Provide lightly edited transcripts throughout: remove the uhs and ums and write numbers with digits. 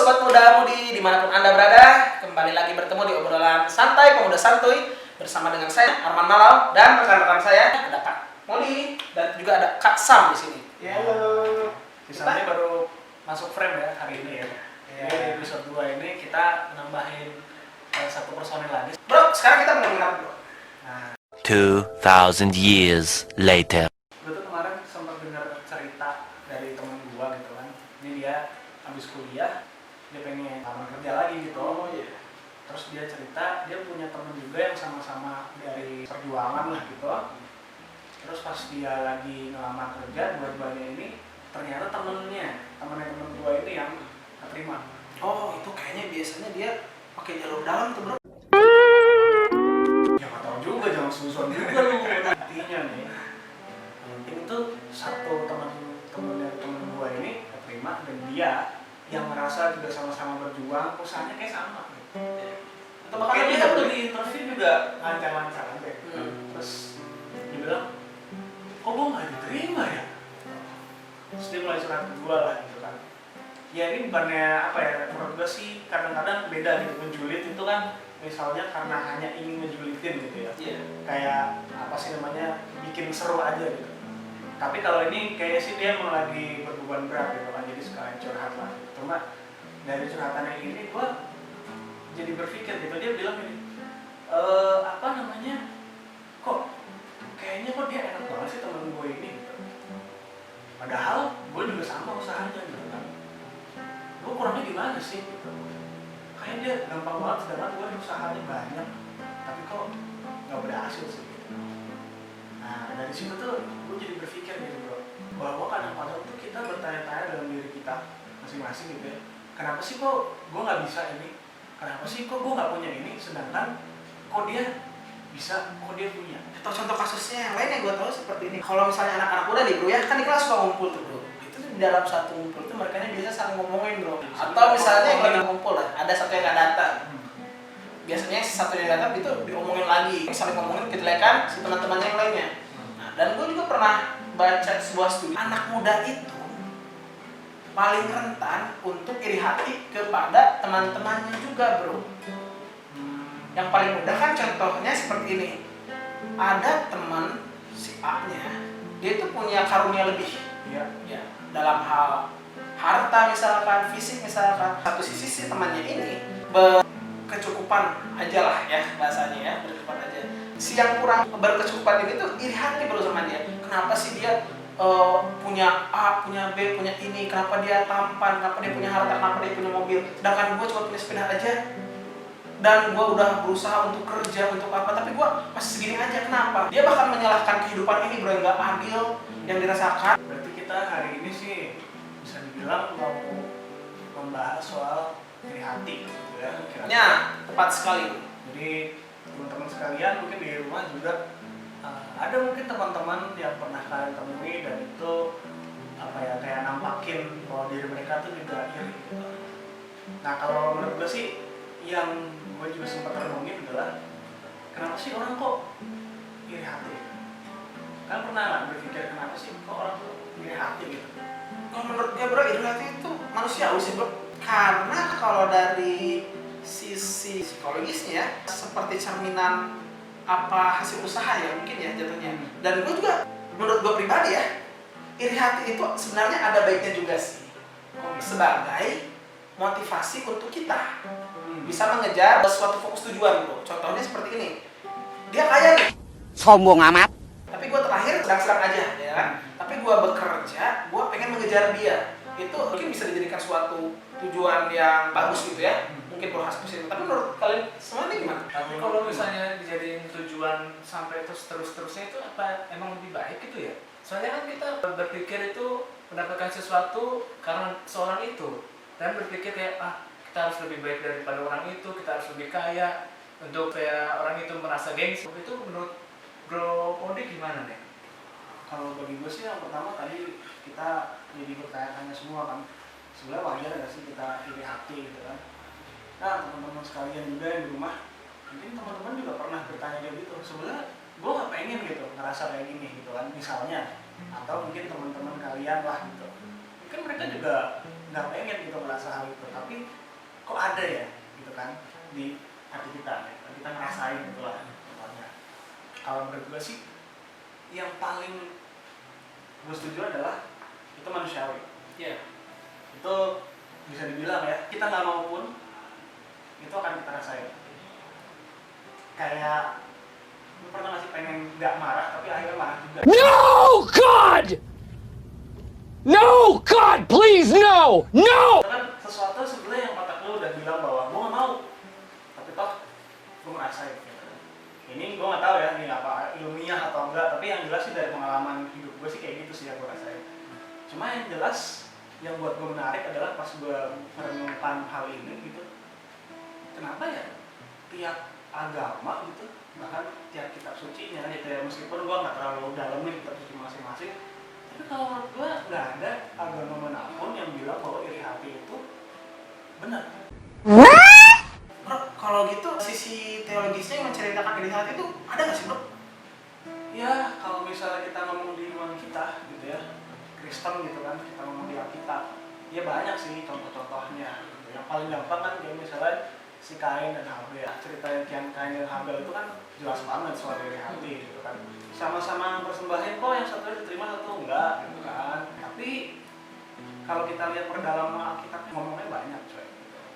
Sobat Muda Mudi dimanapun Anda berada, kembali lagi bertemu di obrolan santai Pemuda Santuy bersama dengan saya Arman Malau dan rekan-rekan saya ada Kak Moli dan juga ada Kak Sam di sini. Halo. Sampai baru masuk frame ya hari ini ya. Jadi di episode 2 ini kita nambahin satu personil lagi. Bro, sekarang kita ngomongin apa, Bro? Nah, 2,000 years later. gue tuh kemarin sempat dengar cerita dari temen gue gitu kan. Ini dia habis kuliah, dia pengen lamar kerja lagi gitu. Oh iya. Terus dia cerita dia punya temen juga yang sama-sama dari perjuangan lah gitu. Terus pas dia lagi ngelamar kerja, dua-duanya ini ternyata temen temen gue ini yang terima. Oh, itu kayaknya biasanya dia pakai jalur dalam tuh, Bro. Ya nggak tahu juga, jangan susun juga lu. Intinya nih, ini tuh satu temen gue ini terima dan dia yang merasa juga sama-sama berjuang, usahanya kayak sama. Atau bahkan Kayaknya dia waktu di interview juga lancar-lancar aja. Terus dia bilang, kok gue nggak diterima ya? Terus dia mulai curhat ke gue lah gitu kan. Ya ini bukannya apa ya, menurut gue sih kadang-kadang beda gitu. Menjulit itu kan misalnya karena hanya ingin ngejulitin gitu ya. Iya. Kayak apa sih namanya, bikin seru aja gitu. Tapi kalau ini kayaknya sih dia emang lagi berbeban berat gitu kan, jadi sekalian curhat lah. Cuma dari curhatannya ini gue jadi berpikir gitu, dia bilang gini, apa namanya, kok kayaknya kok dia enak banget sih temen gue ini gitu. Padahal gue juga sama usahanya gitu kan. Gue kurangnya gimana sih gitu. Kayaknya dia gampang banget, sedangkan gue usahanya banyak, tapi kok nggak berhasil sih gitu. Nah dari situ tuh gue jadi berpikir gitu bro, bahwa kadang-kadang tuh kita bertanya-tanya dalam diri kita masing-masing gitu ya. Kenapa sih kok gue nggak bisa ini? Kenapa sih kok gue nggak punya ini? Sedangkan kok dia bisa, kok dia punya? Atau contoh kasusnya yang lain yang gue tahu seperti ini. Kalau misalnya anak-anak muda nih, Bro, ya kan di kelas suka ngumpul tuh, Bro. Itu di dalam satu ngumpul tuh mereka biasa saling ngomongin, Bro. Atau misalnya yang lagi ngumpul lah, ada satu yang nggak datang. Biasanya si satu yang datang itu diomongin lagi, saling ngomongin kejelekan si teman-temannya yang lainnya. Nah, dan gue juga pernah baca sebuah studi, anak muda itu paling rentan untuk iri hati kepada teman-temannya juga, Bro. Yang paling mudah kan contohnya seperti ini. Ada teman si A-nya, dia itu punya karunia lebih. Iya. Ya, dalam hal harta misalkan, fisik misalkan. Satu sisi si temannya ini berkecukupan aja lah ya bahasanya ya, berkecukupan aja. Si yang kurang berkecukupan ini tuh iri hati baru sama dia. Kenapa sih dia punya A, punya B, punya ini, kenapa dia tampan, kenapa dia punya harta, kenapa dia punya mobil, sedangkan gue cuma punya sepeda aja dan gue udah berusaha untuk kerja, untuk apa, tapi gue masih segini aja, kenapa? Dia bahkan menyalahkan kehidupan ini, bro, yang gak adil yang dirasakan. Berarti kita hari ini sih bisa dibilang mau membahas soal iri hati gitu ya. Ya, tepat sekali. Jadi teman-teman sekalian mungkin di rumah juga ada mungkin teman-teman yang pernah kalian temui dan itu apa ya, kayak nampakin bahwa diri mereka tuh juga iri gitu. Nah kalau menurut gue sih yang gue juga sempat renungin adalah kenapa sih orang kok iri hati? Kalian pernah nggak berpikir kenapa sih kok orang tuh iri hati gitu? Kalau menurut gue, bro, iri hati itu manusiawi sih, bro. Karena kalau dari sisi psikologisnya seperti cerminan apa hasil usaha ya mungkin ya jatuhnya. Dan gue juga, menurut gue pribadi ya, iri hati itu sebenarnya ada baiknya juga sih, sebagai motivasi untuk kita bisa mengejar suatu fokus tujuan, bro. Contohnya seperti ini, dia kaya nih, Sombong amat. tapi gue terakhir sedang-sedang aja ya kan, tapi gue bekerja, gue pengen mengejar dia. Itu mungkin bisa dijadikan suatu tujuan yang bagus gitu ya, mungkin berhasil positif. Tapi menurut kalian semua ini gimana? Tapi kalau misalnya dijadiin tujuan sampai terus-terusnya itu apa emang lebih baik gitu ya? Soalnya kan kita berpikir itu mendapatkan sesuatu karena seorang itu, dan berpikir kayak kita harus lebih baik daripada orang itu, kita harus lebih kaya untuk kayak orang itu merasa gengsi. Itu menurut Bro Ode gimana nih? Kalau bagi gue sih yang pertama tadi kita jadi bertanya-tanya semua kan, sebenarnya wajar nggak sih kita iri hati gitu kan. Nah teman-teman sekalian juga yang di rumah, mungkin teman-teman juga pernah bertanya kayak gitu, sebenarnya gue nggak pengen gitu ngerasa kayak gini gitu kan misalnya, atau mungkin teman-teman kalian lah gitu, mungkin mereka juga nggak pengen gitu ngerasa hal itu, tapi ini kok ada ya gitu kan di hati kita ya. Kita ngerasain gitu lah contohnya. Kalau menurut gue sih yang paling gue setuju adalah itu manusiawi. Iya. Itu bisa dibilang ya, kita nggak mau pun itu akan kita rasain. Kayak lu pernah nggak sih pengen nggak marah tapi akhirnya marah juga? No, God! No, God, please, no! No! Itu kan sesuatu sebenarnya yang otak lu udah bilang bahwa gue nggak mau, tapi toh gue ngerasain. Ini gue nggak tahu ya, ini apa ilmiah atau enggak, tapi yang jelas sih dari pengalaman hidup gue sih kayak gitu sih yang gue rasain. Cuma yang jelas yang buat gue menarik adalah pas gue merenungkan hal ini gitu, kenapa ya tiap agama gitu, bahkan tiap kitab sucinya gitu ya, meskipun gue nggak terlalu dalamin kitab suci masing-masing, tapi kalau menurut gue nggak ada agama manapun yang bilang bahwa iri hati itu benar. Bro, kalau gitu sisi teologisnya yang menceritakan iri hati itu ada nggak sih bro? Ya kalau misalnya kita ngomong di iman kita gitu ya, Kristen gitu kan, kita ngomong di Alkitab, ya banyak sih contoh-contohnya gitu. Yang paling gampang kan kayak misalnya si Kain dan Habel. Cerita yang Kain dan Habel itu kan jelas banget soal iri hati gitu kan. Sama-sama persembahan kok yang satu diterima satu enggak gitu kan. Tapi kalau kita lihat perdalaman Alkitab ngomongnya banyak coy.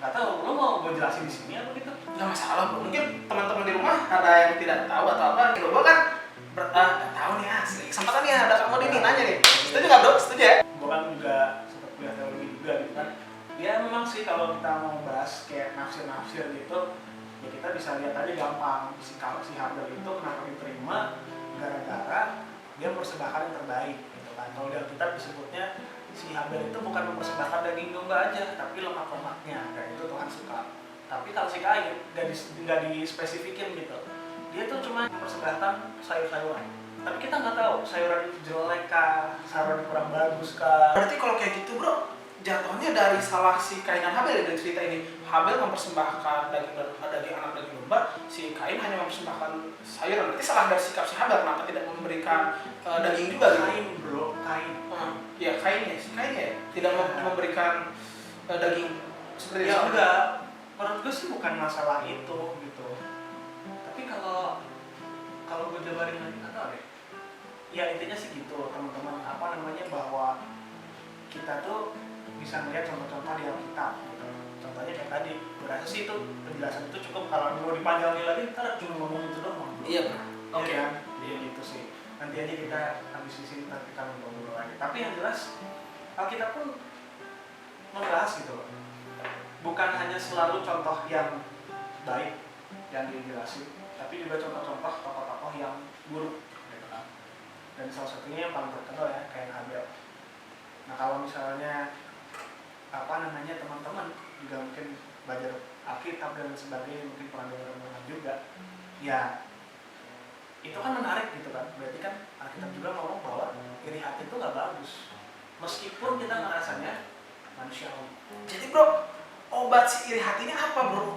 Nggak tahu, lo mau gue jelasin di sini apa gitu? Nggak masalah bro, mungkin teman-teman di rumah ada yang tidak tahu atau apa. Kalau gue kan nggak tahu nih asli. Kesempatan nih ada kamu nih nanya nih. Setuju nggak bro? Setuju ya? Gue kan juga sempat kuliah teologi juga gitu kan. Ya memang sih kalau kita mau bahas kayak nafsir-nafsir gitu, ya kita bisa lihat aja gampang si Habel itu kenapa diterima gara-gara dia mempersembahkan yang terbaik gitu kan. Kalau di Alkitab disebutnya si Habel itu bukan mempersembahkan daging domba aja, tapi lemak-lemaknya, dan itu Tuhan suka. Tapi kalau si Kain nggak dispesifikin gitu, dia tuh cuma mempersembahkan sayur-sayuran. Tapi kita nggak tahu sayuran itu jelek kah, sayuran kurang bagus kah. Berarti kalau kayak gitu bro, jatuhnya dari salah si Kain dan Habel ya dari cerita ini. Habel mempersembahkan daging anak daging domba, si Kain hanya mempersembahkan sayuran. Berarti salah dari sikap si Habel, kenapa tidak memberikan daging juga? Kain bro, Kain. Ya Kain ya, si Kain ya tidak memberikan daging seperti Ya itu. enggak, menurut gue sih bukan masalah itu gitu. Tapi kalau gue jabarin lagi nggak tahu deh. Ya intinya sih gitu teman-teman, apa namanya, bahwa kita tuh bisa melihat contoh-contoh di Alkitab gitu. Contohnya kayak tadi, gue rasa sih itu penjelasan itu cukup. Kalau mau dipanjangin lagi ntar cuma ngomong itu doang. Iya bro. Oke kan? Iya gitu sih. Nanti aja kita habis di sini ntar kita ngobrol lagi. Tapi yang jelas Alkitab pun membahas gitu loh. Bukan hanya selalu contoh yang baik yang dijelasin, tapi juga contoh-contoh tokoh-tokoh yang buruk gitu kan. Dan salah satunya yang paling terkenal ya kayak Habel. Nah kalau misalnya apa namanya teman-teman juga mungkin belajar Alkitab dan sebagainya, mungkin pernah dengar juga, ya itu kan menarik gitu kan. Berarti kan Alkitab juga ngomong bahwa iri hati itu nggak bagus, meskipun kita ngerasanya manusiawi. Jadi bro, obat si iri hati ini apa bro?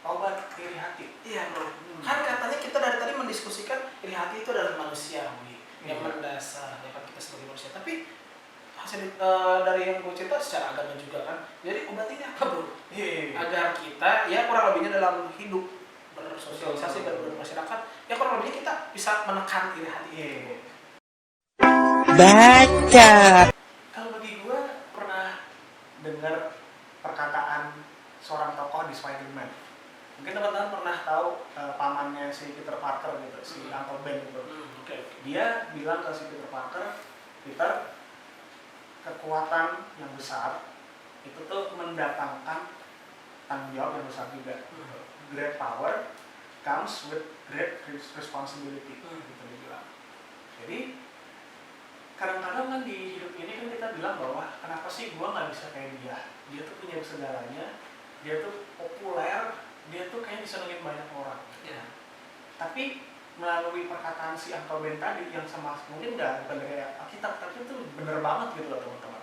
Obat iri hati. Iya bro. Kan katanya kita dari tadi mendiskusikan iri hati itu adalah manusiawi, yang mendasar ya kan kita sebagai manusia. Tapi hasil dari yang gue cerita secara agama juga kan. Jadi obat ini apa bro? Agar kita ya kurang lebihnya dalam hidup bersosialisasi dan bermasyarakat, ya kurang lebihnya kita bisa menekan iri hati. Baca. Kalau bagi gue pernah dengar perkataan seorang tokoh di Spider-Man. Mungkin teman-teman pernah tahu pamannya si Peter Parker gitu, si Uncle Ben gitu. Dia bilang ke si Peter Parker, Peter, kekuatan yang besar itu tuh mendatangkan tanggung jawab yang besar juga. Great power comes with great responsibility, gitu dia bilang. Jadi kadang-kadang kan di hidup ini kan kita bilang bahwa kenapa sih gua nggak bisa kayak dia? Dia tuh punya segalanya, dia tuh populer, dia tuh kayak disenengin banyak orang. Ya. Tapi melalui perkataan si Uncle Ben tadi yang sama mungkin nggak bukan dari Alkitab, tapi itu bener banget gitu loh teman-teman.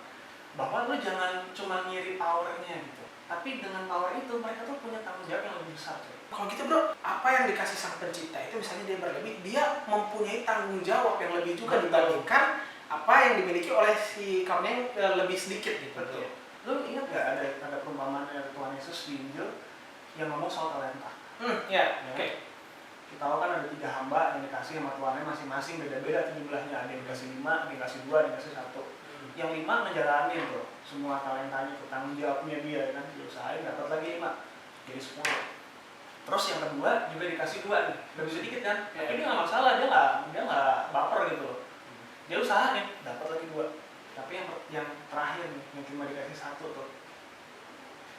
Bahwa lu jangan cuma ngiri powernya gitu, tapi dengan power itu mereka tuh punya tanggung jawab yang lebih besar. Kalau gitu bro, apa yang dikasih sang pencipta itu misalnya dia berlebih, dia mempunyai tanggung jawab yang lebih juga dibandingkan apa yang dimiliki oleh si kaumnya yang lebih sedikit gitu. Betul. Lu ingat nggak ada perumpamaan Yesus di Injil yang ngomong soal talenta. Ya, Ya. oke. Kita tahu kan ada 3 hamba yang dikasih sama tuannya masing-masing, beda-beda tuh jumlahnya. Ada yang dikasih 5, ada yang dikasih 2, ada yang dikasih 1. Yang 5 ngejalanin tuh semua talentanya tuh, tanggung jawabnya dia kan, diusahain dapat lagi 5, jadi 10. Terus yang kedua juga dikasih 2 nih, lebih sedikit kan, tapi dia nggak masalah, dia nggak baper gitu loh. Dia usahain dapat lagi 2. Tapi yang terakhir nih, yang cuma dikasih 1 tuh,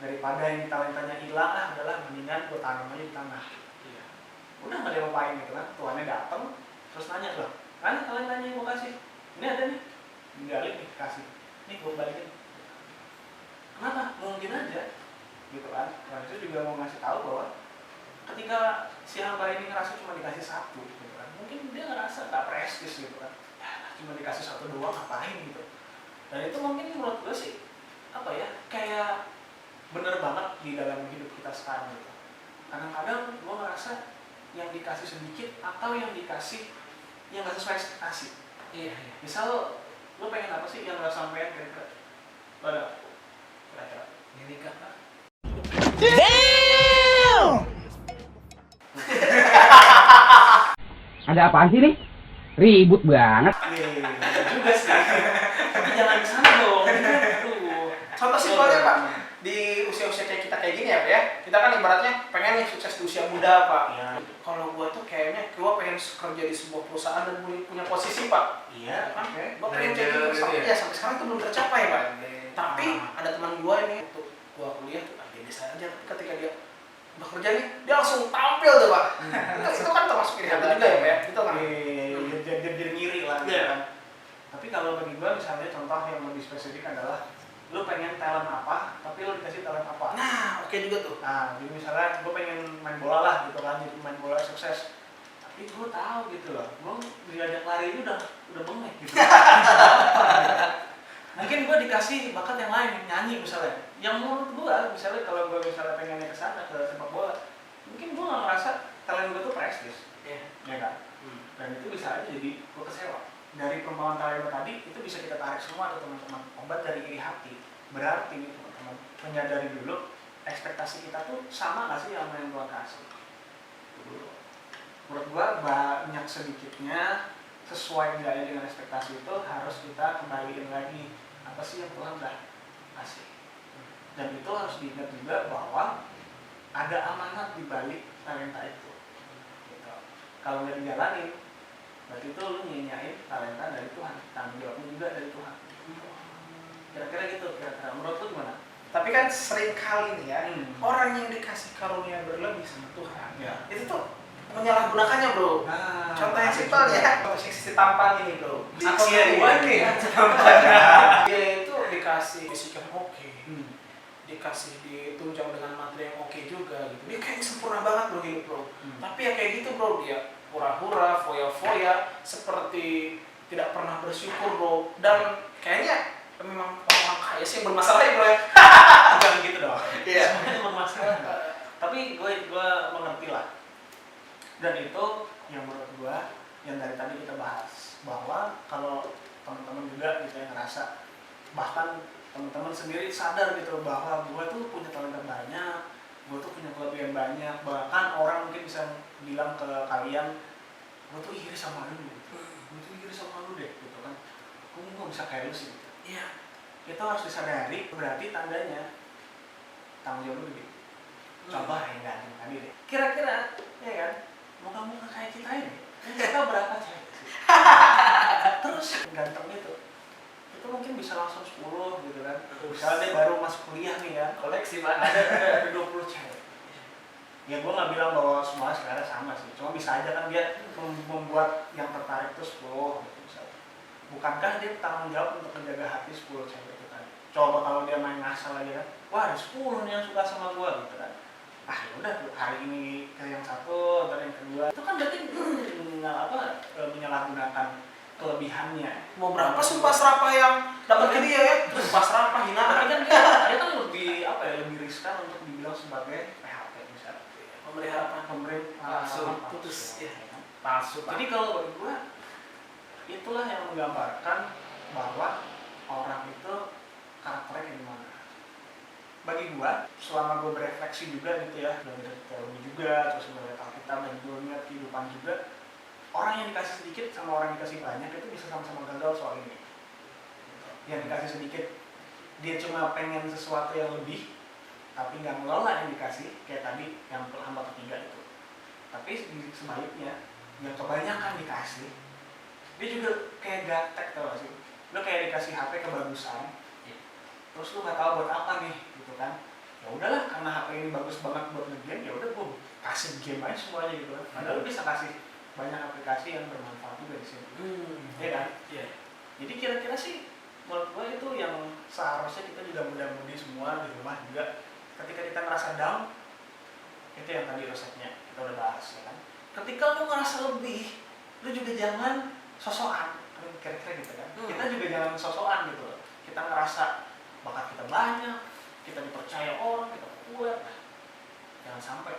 daripada yang talentanya hilang adalah mendingan gue tanam aja di tanah. Udah nggak dia ngapain gitu kan, tuannya datang terus nanya loh, mana talentanya yang gue kasih? Ini ada nih, tinggalin nih kasih, nih gue balikin. Kenapa? Mungkin aja, gitu kan. Nah itu juga mau ngasih tahu bahwa ketika si hamba ini ngerasa cuma dikasih 1, gitu kan, mungkin dia ngerasa nggak prestis gitu kan, ya, cuma dikasih 1 doang ngapain gitu. Dan itu mungkin menurut gue sih apa ya, kayak bener banget di dalam hidup kita sekarang gitu. Kadang-kadang gue ngerasa yang dikasih sedikit atau yang dikasih yang nggak sesuai ekspektasi. Iya. Misal lo pengen apa sih yang nggak sampean kira-kira? Lo ada kira-kira? Ini kan Pak. Ada apaan sih nih? Ribut banget. Iya juga sih. Tapi jangan ke sana dong. Tuh. Contoh simpelnya Pak, di usia-usia kayak kita kayak gini ya Pak ya, kita kan ibaratnya pengen nih sukses di usia muda Pak. Iya. Kalau gua tuh kayaknya gua pengen kerja di sebuah perusahaan dan punya posisi Pak. Iya. Kan? Oke. Gua pengen jadi Manager sampai gitu ya? sampai sekarang tuh belum tercapai Pak. Tapi ada teman gua ini untuk gua kuliah tuh biasa aja, tapi ketika dia udah kerja nih, dia langsung tampil tuh Pak. Itu kan termasuk iri hati juga ya Pak ya, gitu kan? Jadi ngiri lah gitu Iya. kan. Tapi kalau bagi gua misalnya contoh yang lebih spesifik adalah lu pengen talent apa, tapi lu dikasih talent apa. Nah, oke juga tuh. Nah, jadi misalnya gue pengen main bola lah gitu kan, jadi main bola sukses. Tapi gue tahu gitu loh, gue diajak lari itu udah bengek gitu. Mungkin gue dikasih bakat yang lain, nyanyi misalnya. Yang menurut gue, misalnya kalau gue misalnya pengennya ke sana ke sepak bola, mungkin gue nggak ngerasa talent gue tuh prestis, ya kan? Dan itu bisa aja jadi gue kecewa. Dari pembawaan talent tadi itu bisa kita tarik semua tuh teman-teman. Obat dari iri hati. Berarti nih teman-teman, menyadari dulu ekspektasi kita tuh sama nggak sih sama yang Tuhan kasih. Menurut gua banyak sedikitnya sesuai nggak ya dengan ekspektasi itu harus kita kembaliin lagi apa sih yang Tuhan udah kasih. Dan itu harus diingat juga bahwa ada amanat di balik talenta itu. Gitu. Kalau nggak dijalanin, berarti itu lu nyanyain talenta dari Tuhan, tanggung jawabnya juga dari Tuhan. Kira-kira gitu, kira-kira menurut lu gimana? Tapi kan sering kali nih ya, Hmm. orang yang dikasih karunia berlebih sama Tuhan, Ya. itu tuh menyalahgunakannya bro. Nah, Contoh yang simpel ya, contoh seksi tampan ini bro. Atau Dia kedua nih, dia itu dikasih fisik yang oke, dikasih ditunjang dengan materi yang oke juga gitu. Dia kayak sempurna banget bro hidup bro. Tapi ya kayak gitu bro, dia hura-hura, foya-foya, seperti tidak pernah bersyukur bro. Dan kayaknya memang orang kaya sih yang bermasalah ya bro ya. Bukan gitu dong. Iya. Semuanya bermasalah. Tapi gue mengerti lah. Dan itu yang menurut gue yang dari tadi kita bahas, bahwa kalau teman-teman juga gitu yang ngerasa, bahkan teman-teman sendiri sadar gitu bahwa gue tuh punya talenta banyak, gue tuh punya kelebihan banyak, bahkan orang mungkin bisa bilang ke kalian, gue tuh iri sama lu, gue tuh iri sama lu deh gitu kan, gue nggak bisa kayak lu sih. Iya, kita harus disadari, berarti tandanya tanggung jawab lu gede. Contoh yang ganteng tadi deh, kira-kira ya kan, muka-muka kayak kita ini, kita berapa cewek sih? Terus ganteng itu mungkin bisa langsung 10 gitu kan. Misalnya dia baru masuk kuliah nih kan, Koleksi Pak. ada 20 cewek. Ya gue nggak bilang bahwa semuanya selera sama sih, cuma bisa aja kan dia membuat yang tertarik itu 10 gitu misalnya. Bukankah dia tanggung jawab untuk menjaga hati 10 cewek itu kan? Coba kalau dia main ngasal aja kan, wah ada 10 nih yang suka sama gue gitu kan. Ah ya udah hari ini ke yang satu atau yang kedua, itu kan berarti menyalahgunakan kelebihannya. Mau berapa sumpah serapah yang dapat ke dia ya? Sumpah serapah Tapi hinaan. kan dia kan lebih lebih riskan untuk dibilang sebagai PHP misalnya. Memelihara Pemberi Palsu, putus, ya. Palsu Pak. Jadi kalau bagi gue itulah yang menggambarkan bahwa orang itu karakternya kayak gimana. bagi gua selama gua berefleksi juga gitu ya, belajar teologi juga, terus belajar Alkitab dan gua ngeliat kehidupan juga, orang yang dikasih sedikit sama orang yang dikasih banyak itu bisa sama-sama gagal soal ini. Yang dikasih sedikit dia cuma pengen sesuatu yang lebih tapi nggak ngelola yang dikasih, kayak tadi yang hamba ketiga itu. Tapi sebaliknya yang kebanyakan dikasih dia juga kayak gaptek, tau gak sih? Lo kayak dikasih HP kebagusan, terus lo nggak tahu buat apa nih gitu kan? Ya udahlah, karena HP ini bagus banget buat nge-game, ya udah gue kasih game aja semuanya gitu kan. Padahal lo bisa kasih banyak aplikasi yang bermanfaat juga di sini. Ya kan? Iya. Jadi kira-kira sih menurut gue itu yang seharusnya kita juga mudah-mudi semua di rumah juga. Ketika kita ngerasa down, itu yang tadi resepnya kita udah bahas ya kan. Ketika lo ngerasa lebih, lo juga jangan sosokan, kira-kira gitu kan. Kita juga jangan sosokan gitu loh. Kita ngerasa bakat kita banyak, kita dipercaya orang, kita kuat. Jangan sampai,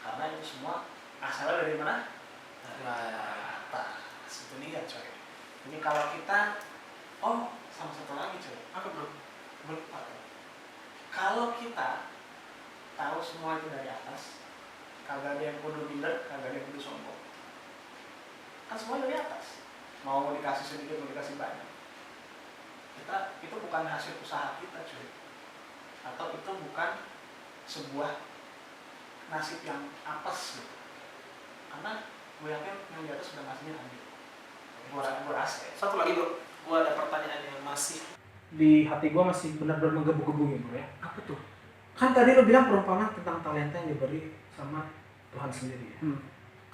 karena itu semua asalnya dari mana? Dari atas. Itu dia coy. Jadi kalau kita, sama satu lagi coy. Apa bro? Lupa. Kalau kita tahu semua itu dari atas, kagak ada yang kudu minder, kagak ada yang kudu sombong. Kan semua dari atas. Mau dikasih sedikit, mau dikasih banyak. Itu bukan hasil usaha kita cuy. Atau itu bukan sebuah nasib yang apes gitu. Karena gue yakin yang di atas sudah ngasihnya lagi. Gue rasa ya. Satu lagi bro, gue ada pertanyaan yang masih di hati gue masih benar-benar menggebu-gebu ya bro ya. Apa tuh? Kan tadi lo bilang perumpamaan tentang talenta yang diberi sama Tuhan sendiri ya.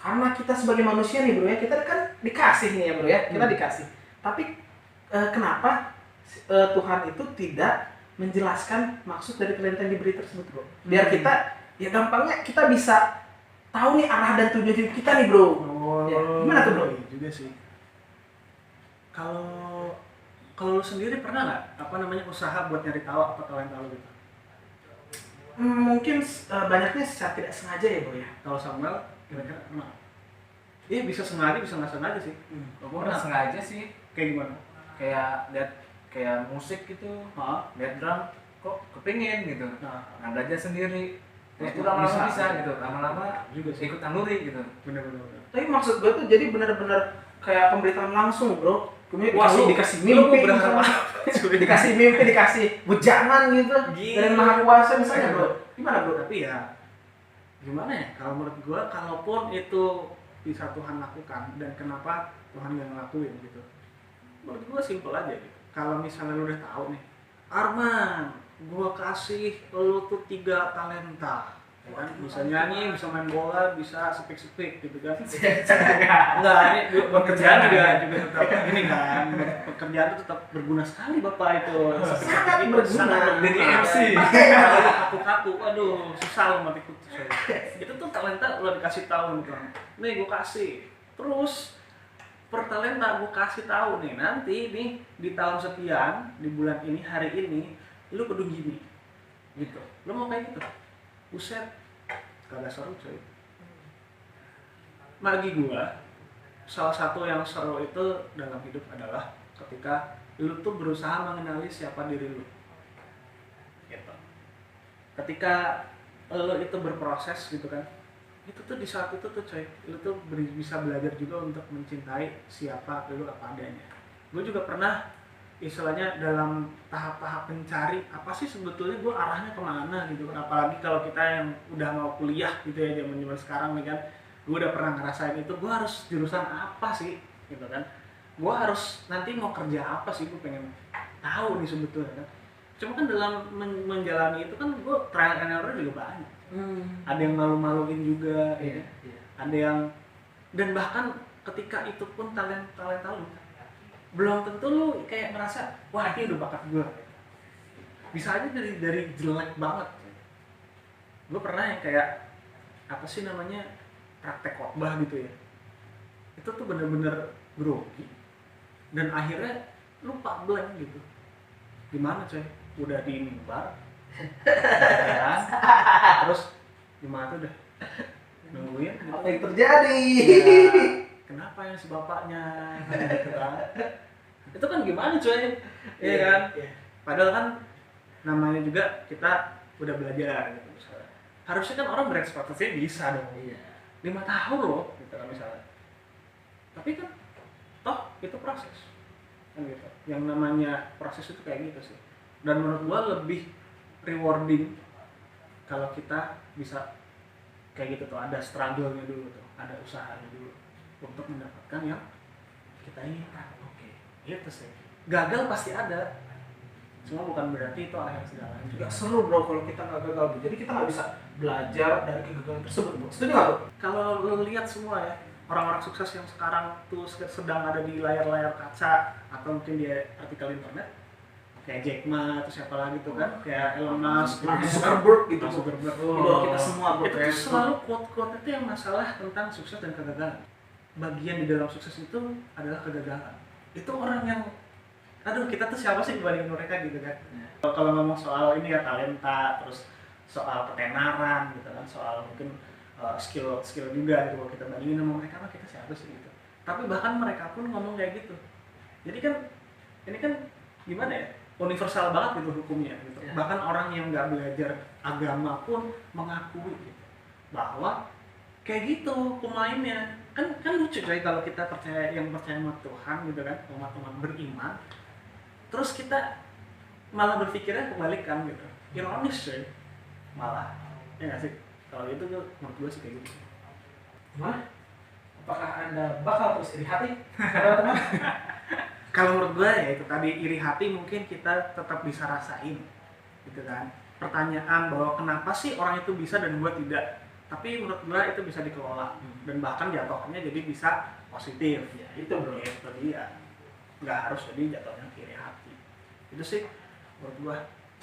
Karena kita sebagai manusia nih bro ya, kita kan dikasih nih ya bro ya, kita dikasih. Tapi kenapa Tuhan itu tidak menjelaskan maksud dari talenta yang diberi tersebut bro? Biar kita, ya gampangnya kita bisa tahu nih arah dan tujuan hidup kita nih bro. Ya, gimana tuh bro? Iya juga sih. Kalau lu sendiri pernah nggak usaha buat nyari tahu apa talenta lu gitu? Mungkin banyaknya secara tidak sengaja ya bro ya. Kalau Samuel kira-kira pernah? Iya bisa sengaja bisa nggak sengaja sih. Gue pernah sengaja sih, Kayak gimana? kayak lihat kayak musik gitu, lihat drum, kok kepingin gitu. Nah, Belajar sendiri, terus Bisa, lama-lama bisa ya. gitu, lama-lama Juga sih. ikut naluri gitu. Bener-bener. Tapi maksud gue tuh jadi benar-benar kayak pemberitaan langsung bro. Kemudian Wah, dikasih lu mimpi, berharap misalnya. apa? dikasih mimpi, dikasih bujangan gitu Gila. dari Maha Kuasa misalnya bro. Gimana bro? Tapi ya gimana ya? Kalau menurut gua, kalaupun itu bisa Tuhan lakukan dan kenapa Tuhan nggak ngelakuin gitu? Menurut gua simpel aja gitu. Kalau misalnya lu udah tahu nih, Arman, gua kasih lu tuh 3 talenta. Ya kan? Bisa nyanyi, bisa main bola, bisa speak gitu kan. Enggak, ini pekerjaan juga tetap ini kan. Pekerjaan itu tetap berguna sekali Bapak itu. Sangat Itu berguna. sangat Jadi MC. Kaku-kaku, aduh, susah lo mati kutu. Itu tuh talenta lo dikasih tahu nih, nih gue kasih. Terus per talenta gue kasih tahu nih, nanti nih di tahun sekian, di bulan ini, hari ini, lu kudu gini. Gitu. Lo mau kayak gitu? Buset, kagak seru coy. Bagi gua, salah satu yang seru itu dalam hidup adalah ketika lu tuh berusaha mengenali siapa diri lu. Gitu. Ketika lu itu berproses gitu kan, itu tuh di saat itu tuh coy, lu tuh bisa belajar juga untuk mencintai siapa lu apa adanya. Gue juga pernah istilahnya dalam tahap-tahap mencari apa sih sebetulnya gue arahnya kemana gitu kan, apalagi kalau kita yang udah mau kuliah gitu ya zaman sekarang nih kan, gue udah pernah ngerasain itu, gue harus jurusan apa sih gitu kan, gue harus nanti mau kerja apa sih, gue pengen tahu nih sebetulnya kan. Cuma kan dalam menjalani itu kan gue trial and error juga banyak, ada yang malu-maluin juga, ya. Ada yang, dan bahkan ketika itu pun talenta lu belum tentu lu kayak merasa wah ini udah bakat gue, bisa aja dari jelek banget. Gue pernah yang kayak apa sih namanya praktek khotbah gitu ya, itu tuh bener-bener grogi dan akhirnya lupa blank gitu. Gimana coy, udah di mimbar ya, terus gimana tuh udah nungguin gitu. Apa yang terjadi? Ya, kenapa yang si bapaknya gitu kan? Itu kan gimana coy, iya kan? Padahal kan namanya juga kita udah belajar gitu misalnya. Harusnya kan orang berekspektasinya bisa dong. Iya. 5 tahun loh gitu kan misalnya. Tapi kan toh itu proses. Kan gitu. Yang namanya proses itu kayak gitu sih. Dan menurut gua lebih rewarding kalau kita bisa kayak gitu tuh, ada struggle-nya dulu tuh, ada usahanya dulu untuk mendapatkan yang kita inginkan. Oke, itu sih. Gagal pasti ada, cuma bukan berarti itu akhir segalanya. Gak seru bro kalau kita nggak gagal bro. Jadi kita nggak bisa belajar dari kegagalan tersebut bro. Setuju nggak bro? Kalau lo lihat semua ya, orang-orang sukses yang sekarang tuh sedang ada di layar-layar kaca atau mungkin di artikel internet, kayak Jack Ma atau siapa lagi tuh kan, kayak Elon Musk, Mark Zuckerberg gitu. Mark Zuckerberg. Idola kita semua bro. Itu tuh selalu quote-quote itu yang masalah tentang sukses dan kegagalan. Bagian di dalam sukses itu adalah kegagalan. Itu orang yang, aduh kita tuh siapa sih dibandingin mereka gitu kan. Kalau ngomong soal ini ya talenta, terus soal ketenaran gitu kan, soal mungkin skill juga gitu, kalau kita bandingin sama mereka mah kita siapa sih gitu. Tapi bahkan mereka pun ngomong kayak gitu. Jadi kan ini kan gimana ya, universal banget gitu hukumnya gitu. Ya. Bahkan orang yang nggak belajar agama pun mengakui gitu, bahwa kayak gitu hukum mainnya. Kan lucu coy kalau kita percaya sama Tuhan gitu kan, umat-umat beriman, terus kita malah berpikirnya kebalikan gitu, ironis coy malah, ya nggak sih? Kalau itu tuh menurut gue sih kayak gitu. Gimana? Apakah anda bakal terus iri hati? Teman-teman? Kalau menurut gue ya itu tadi, iri hati mungkin kita tetap bisa rasain gitu kan. Pertanyaan bahwa kenapa sih orang itu bisa dan gue tidak, tapi menurut gue itu bisa dikelola dan bahkan jatuhnya jadi bisa positif. Ya itu bro. Itu dia, nggak harus jadi jatuhnya iri hati. Itu sih menurut gue.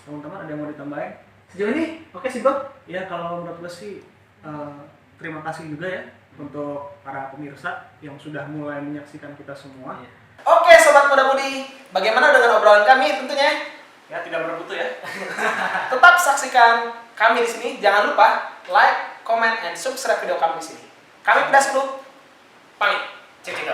Teman-teman ada yang mau ditambahin? Sejauh ini oke sih bro. Ya kalau menurut gue sih terima kasih juga ya untuk para pemirsa yang sudah mulai menyaksikan kita semua. Iya. Oke sobat muda mudi, bagaimana dengan obrolan kami tentunya? Ya tidak bermutu ya. Tetap saksikan kami di sini. Jangan lupa like, comment, and subscribe video kami di sini. Kami pedas dulu. Pamit. Cek.